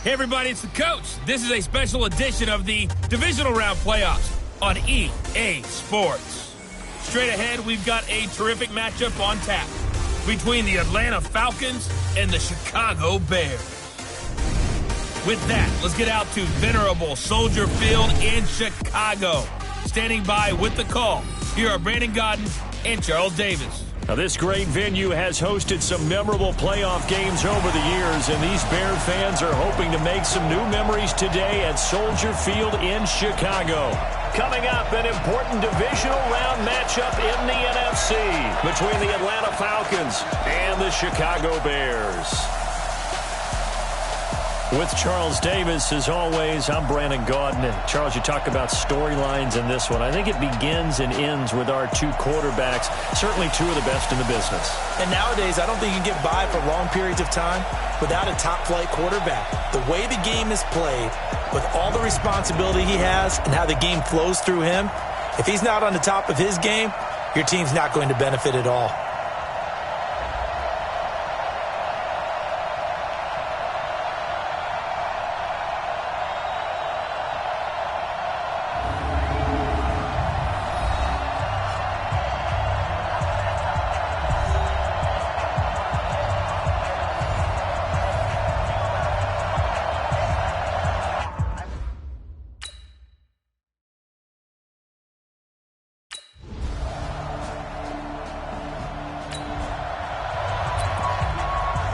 Hey everybody, it's the coach. This is a special edition of the divisional round playoffs on EA Sports. Straight ahead, we've got a terrific matchup on tap between the Atlanta Falcons and the Chicago Bears. With that, let's get out to venerable Soldier Field in Chicago. Standing by with the call, here are Brandon Godden and Charles Davis. Now, this great venue has hosted some memorable playoff games over the years, and these Bear fans are hoping to make some new memories today at Soldier Field in Chicago. Coming up, an important divisional round matchup in the NFC between the Atlanta Falcons and the Chicago Bears. With Charles Davis, as always, I'm Brandon Gaudin. And Charles, you talk about storylines in this one. I think it begins and ends with our two quarterbacks, certainly two of the best in the business. And nowadays, I don't think you can get by for long periods of time without a top-flight quarterback. The way the game is played, with all the responsibility he has and how the game flows through him, if he's not on the top of his game, your team's not going to benefit at all.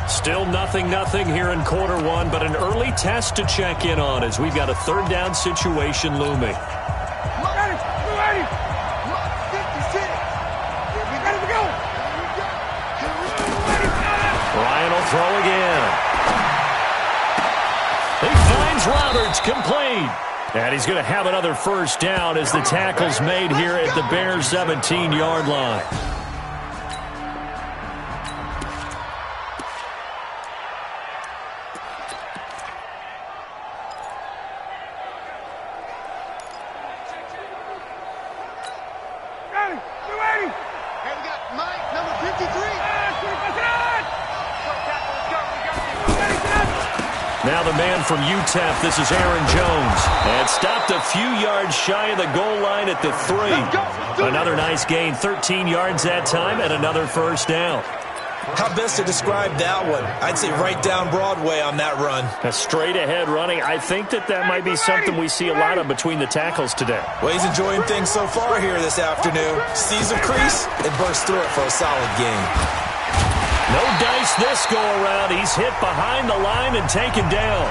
Still nothing here in quarter one, but an early test to check in on as we've got a third down situation looming. Ryan will throw again. He finds Roberts, complete. And he's going to have another first down as the tackle's made here at the Bears' 17-yard line. Now the man from UTEP, this is Aaron Jones. And stopped a few yards shy of the goal line at the 3. Another nice gain, 13 yards that time, and another first down. How best to describe that one? I'd say right down Broadway on that run. A straight-ahead running. I think that might be something we see a lot of between the tackles today. Well, he's enjoying things so far here this afternoon. Sees a crease and bursts through it for a solid gain. No dice this go-around. He's hit behind the line and taken down.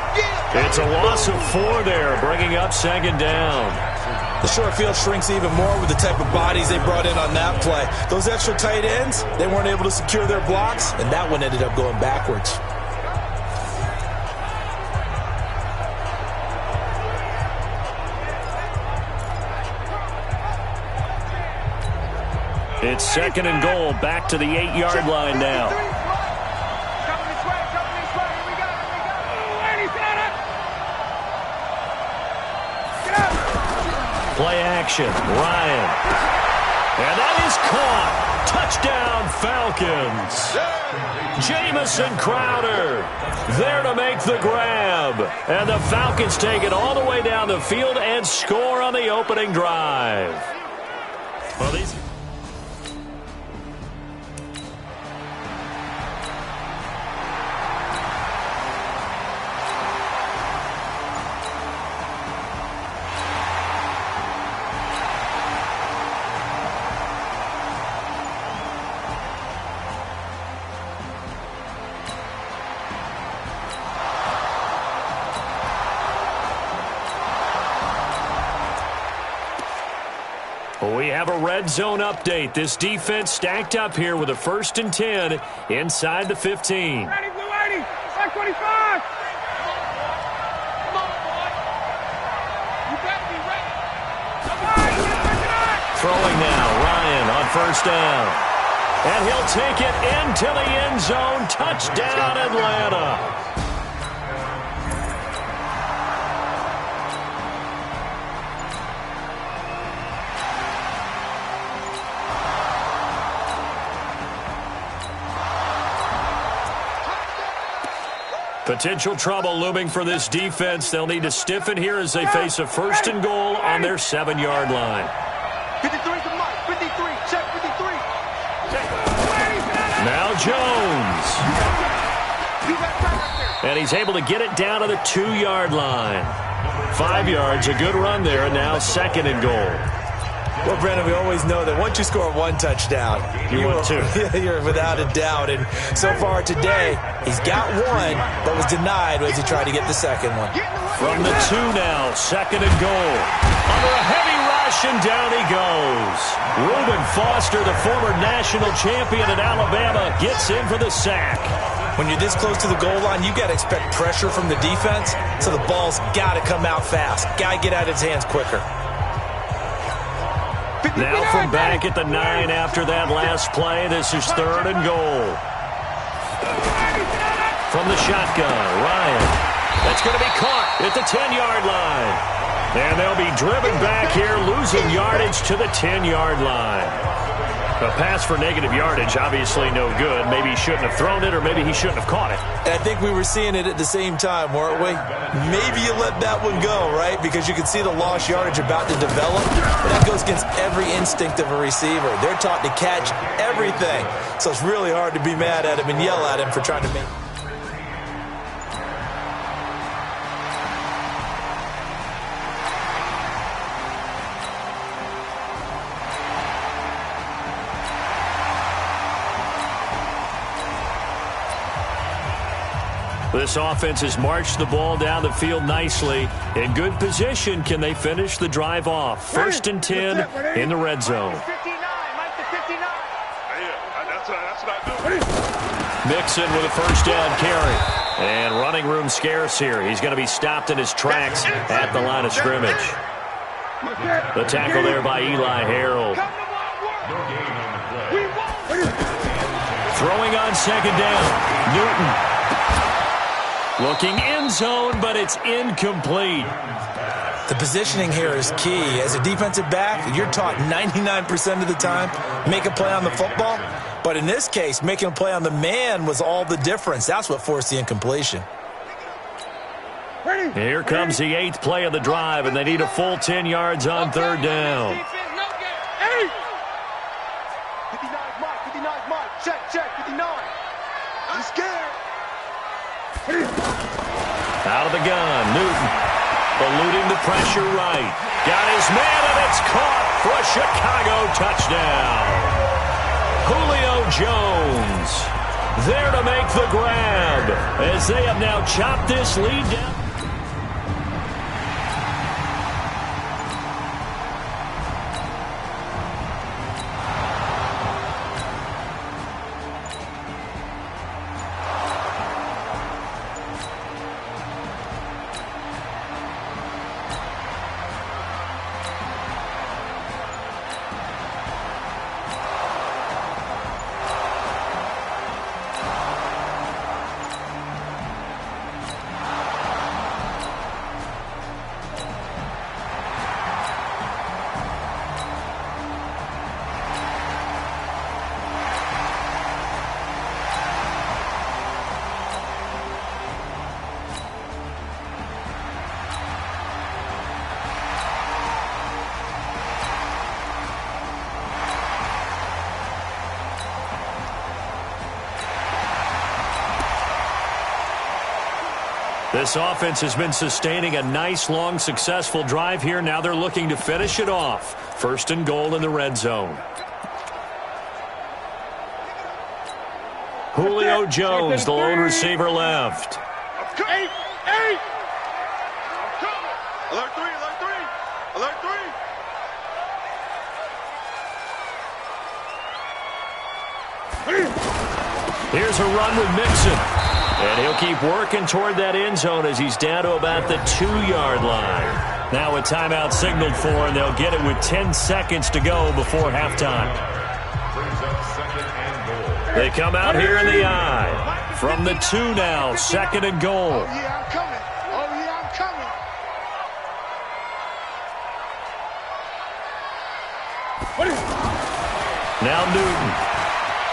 It's a loss of 4 there, bringing up second down. The short field shrinks even more with the type of bodies they brought in on that play. Those extra tight ends, they weren't able to secure their blocks, and that one ended up going backwards. It's second and goal, back to the 8-yard line now. Play action, Ryan. And that is caught. Touchdown, Falcons. Jamison Crowder there to make the grab. And the Falcons take it all the way down the field and score on the opening drive. Well, these... We have a red zone update. This defense stacked up here with a 1st and 10 inside the 15. Ready, blue 80, back 25. Come on, boy. You better be ready. Throwing now, Ryan on 1st down. And he'll take it into the end zone. Touchdown, Atlanta. Potential trouble looming for this defense. They'll need to stiffen here as they face a 1st and goal on their 7-yard line. 53 to Mike. 53. Check 53. Now Jones. And he's able to get it down to the 2-yard line. 5 yards, a good run there, and now 2nd and goal. Well, Brandon, we always know that once you score 1 touchdown, you want 2. You're without a doubt. And so far today, he's got 1, but was denied as he tried to get the 2nd one. From the 2 now, 2nd and goal. Under a heavy rush, and down he goes. Reuben Foster, the former national champion at Alabama, gets in for the sack. When you're this close to the goal line, you got to expect pressure from the defense, so the ball's got to come out fast. Got to get out of his hands quicker. Now from back at the 9 after that last play, this is 3rd and goal. From the shotgun, Ryan. That's going to be caught at the 10-yard line. And they'll be driven back here, losing yardage to the 10-yard line. A pass for negative yardage, obviously no good. Maybe he shouldn't have thrown it, or maybe he shouldn't have caught it. I think we were seeing it at the same time, weren't we? Maybe you let that one go, right? Because you can see the lost yardage about to develop. But that goes against every instinct of a receiver. They're taught to catch everything. So it's really hard to be mad at him and yell at him for trying to make... This offense has marched the ball down the field nicely. In good position, can they finish the drive off? 1st and 10 in the red zone. Mixon with a 1st down carry. And running room scarce here. He's going to be stopped in his tracks at the line of scrimmage. The tackle there by Eli Harold. Throwing on 2nd down. Newton. Looking end zone, but it's incomplete. The positioning here is key. As a defensive back, you're taught 99% of the time, make a play on the football. But in this case, making a play on the man was all the difference. That's what forced the incompletion. Here comes the 8th play of the drive, and they need a full 10 yards on 3rd down. 59 Mike. 59 Mike. Check, 59. I'm scared. Out of the gun, Newton. Eluding the pressure right. Got his man, and it's caught for a Chicago touchdown. Julio Jones there to make the grab as they have now chopped this lead down. This offense has been sustaining a nice, long, successful drive here. Now they're looking to finish it off. 1st and goal in the red zone. Julio Jones, the lone receiver left. Eight. Alert 3. Alert 3. Here's a run with Mixon. And he'll keep working toward that end zone as he's down to about the 2-yard line. Now a timeout signaled for, and they'll get it with 10 seconds to go before halftime. They come out here in the I. From the 2 now, 2nd and goal. Oh, yeah, I'm coming. Now Newton.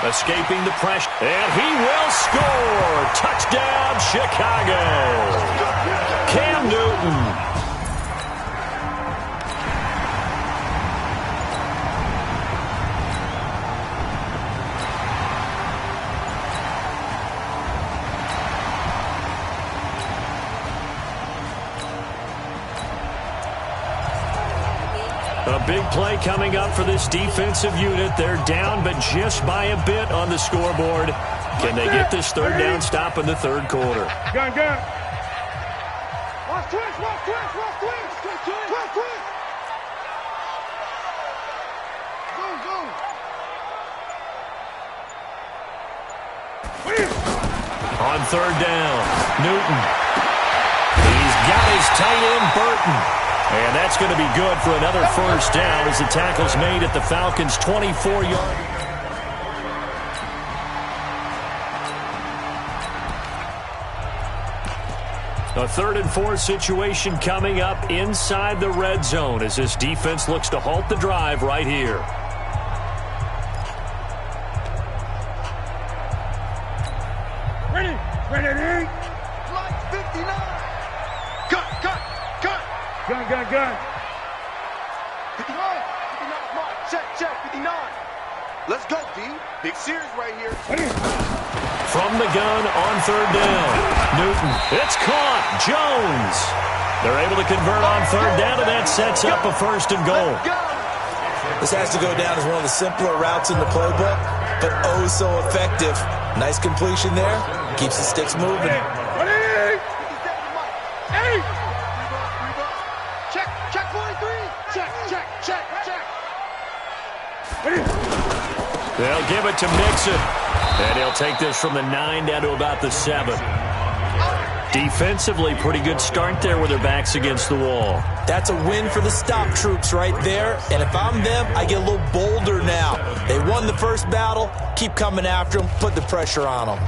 Escaping the pressure, and he will score. Touchdown, Chicago. Cam Newton. A big play coming up for this defensive unit. They're down, but just by a bit on the scoreboard. Can they get this third down stop in the third quarter? Gun. Watch twist. Go. On third down, Newton. He's got his tight end, Burton. And that's going to be good for another first down as the tackle's made at the Falcons' 24-yard. A 3rd and 4 situation coming up inside the red zone as this defense looks to halt the drive right here. Ready. Flight 59. Gun. Gun. 59, mark. Check, 59. Let's go, D. Big series right here. From the gun on third down. Newton, it's caught. Jones. They're able to convert on third down, and that sets up a 1st and goal. This has to go down as one of the simpler routes in the playbook, but oh so effective. Nice completion there. Keeps the sticks moving. Check 43. Check. They'll give it to Mixon. And he'll take this from the 9 down to about the 7. Defensively, pretty good start there with their backs against the wall. That's a win for the stop troops right there. And if I'm them, I get a little bolder now. They won the first battle. Keep coming after them. Put the pressure on them.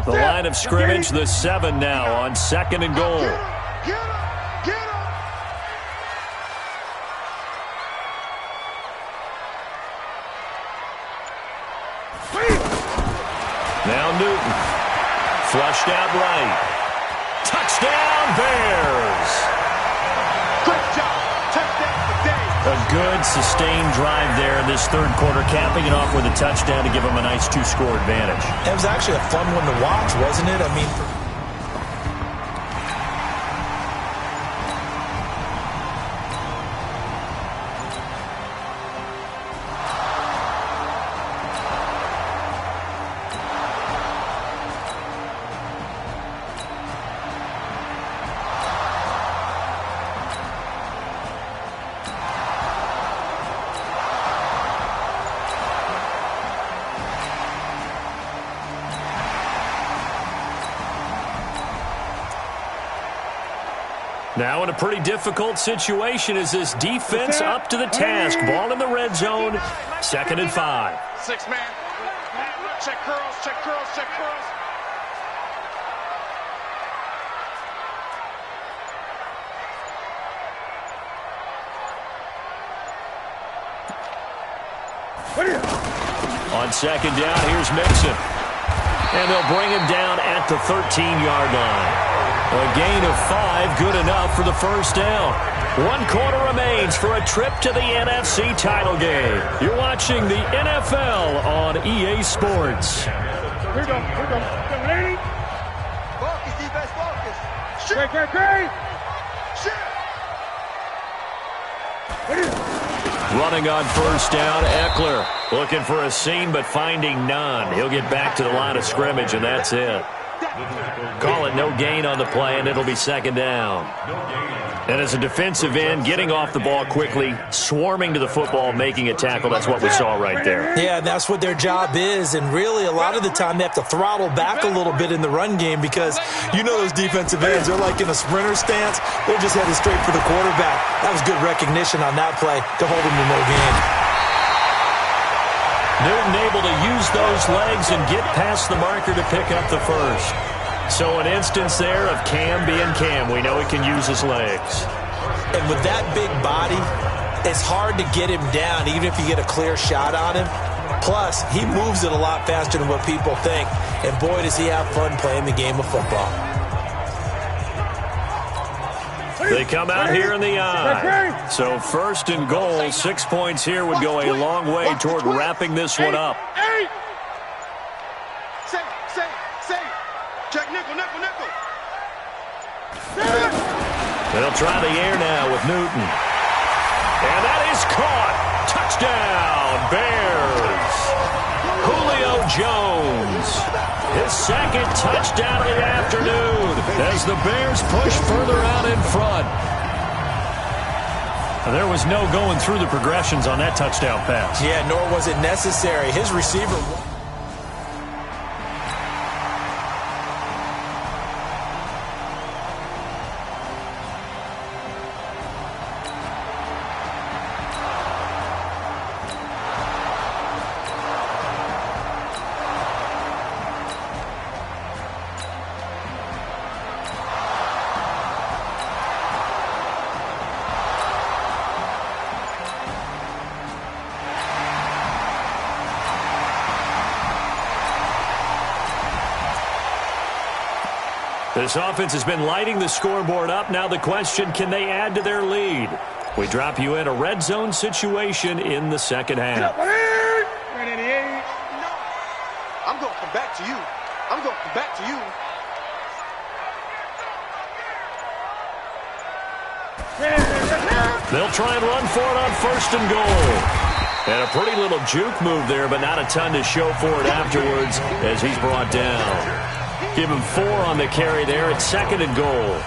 The line of scrimmage, the 7 now on 2nd and goal. Get him. Now Newton. Flushed out right. Touchdown, Bears. Great job. Touchdown today. A good, sustained drive there in this third quarter, capping it off with a touchdown to give them a nice 2-score advantage. It was actually a fun one to watch, wasn't it? I mean, now in a pretty difficult situation as this defense up to the task. Ball in the red zone, 2nd and 5. 6 man. Check curls. On 2nd down, here's Mixon. And they'll bring him down at the 13-yard line. A gain of 5, good enough for the first down. 1 quarter remains for a trip to the NFC title game. You're watching the NFL on EA Sports. Here we go. Ready? Focus, defense, focus. Great. Running on first down, Eckler. Looking for a seam, but finding none. He'll get back to the line of scrimmage, and that's it. Call it no gain on the play, and it'll be 2nd down. And as a defensive end, getting off the ball quickly, swarming to the football, making a tackle, that's what we saw right there. yeah, and that's what their job is. And really, a lot of the time, they have to throttle back a little bit in the run game because you know those defensive ends, they're like in a sprinter stance. They're just headed straight for the quarterback. That was good recognition on that play to hold them to no gain. Newton able to use those legs and get past the marker to pick up the first. So an instance there of Cam being Cam. We know he can use his legs. And with that big body, It's hard to get him down, even if you get a clear shot on him. Plus, he moves it a lot faster than what people think. And boy, does he have fun playing the game of football. They come out here in the eye. So first and goal, 6 points here would go a long way toward wrapping this one up. Check nickel. They'll try the air now with Newton. And that is caught. Touchdown, Bears. Julio Jones. His second touchdown of the afternoon as the Bears push further out in front. There was no going through the progressions on that touchdown pass. Yeah, nor was it necessary. His receiver... This offense has been lighting the scoreboard up. Now the question, can they add to their lead? We drop you in a red zone situation in the second half. I'm going to come back to you. They'll try and run for it on first and goal. And a pretty little juke move there, but not a ton to show for it afterwards as he's brought down. Give him 4 on the carry there at second and goal.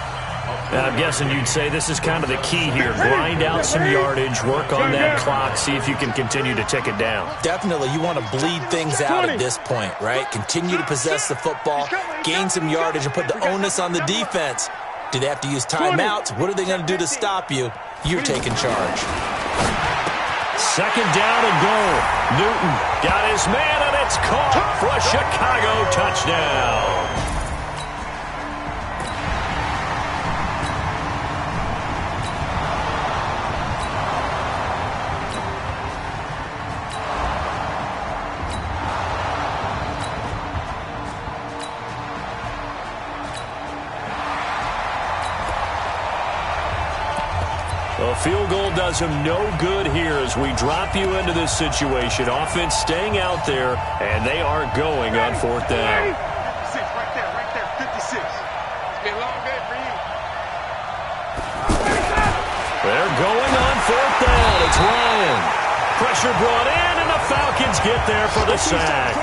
I'm guessing you'd say this is kind of the key here. Grind out some yardage, work on that clock, see if you can continue to tick it down. Definitely, you want to bleed things out at this point, right? Continue to possess the football, gain some yardage, and put the onus on the defense. Do they have to use timeouts? What are they going to do to stop you? You're taking charge. Second down and goal. Newton got his man, and it's caught for a Chicago touchdown. A field goal does him no good here as we drop you into this situation. Offense staying out there, and they are going on fourth down. 56, right there, 56. It's been a long day for you. They're going on fourth down. It's Ryan. Pressure brought in, and the Falcons get there for the sack.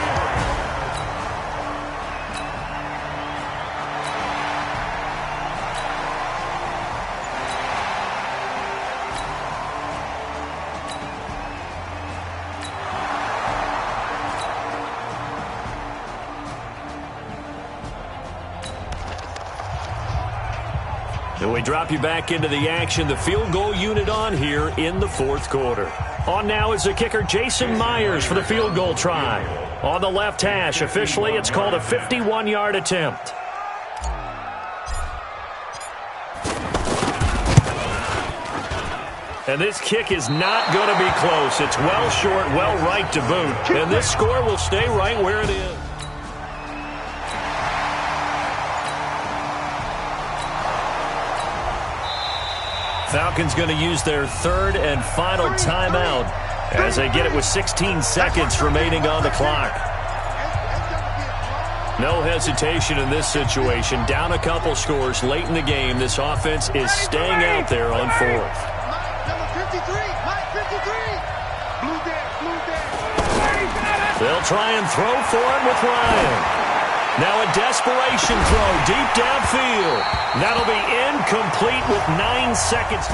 And we drop you back into the action. The field goal unit on here in the fourth quarter. On now is the kicker Jason Myers for the field goal try. On the left hash, officially it's called a 51-yard attempt. And this kick is not going to be close. It's well short, well right to boot. And this score will stay right where it is. Falcons going to use their third and final timeout as they get it with 16 seconds remaining on the clock. No hesitation in this situation. Down a couple scores late in the game. This offense is staying out there on fourth. Number 53, Mike 53. Blue there. They'll try and throw for it with Ryan. Now a desperation throw deep downfield. That'll be incomplete with 9 seconds.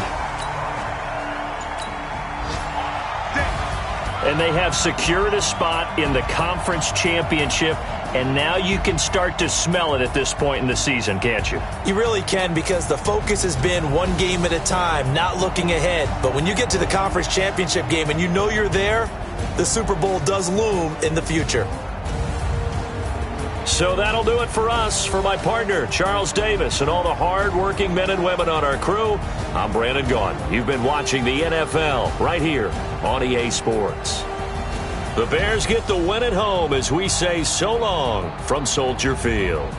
And they have secured a spot in the conference championship, and now you can start to smell it at this point in the season, can't you? You really can, because the focus has been one game at a time, not looking ahead. But when you get to the conference championship game and you know you're there, the Super Bowl does loom in the future. So that'll do it for us. For my partner, Charles Davis, and all the hard-working men and women on our crew, I'm Brandon Gaudin. You've been watching the NFL right here on EA Sports. The Bears get the win at home as we say so long from Soldier Field.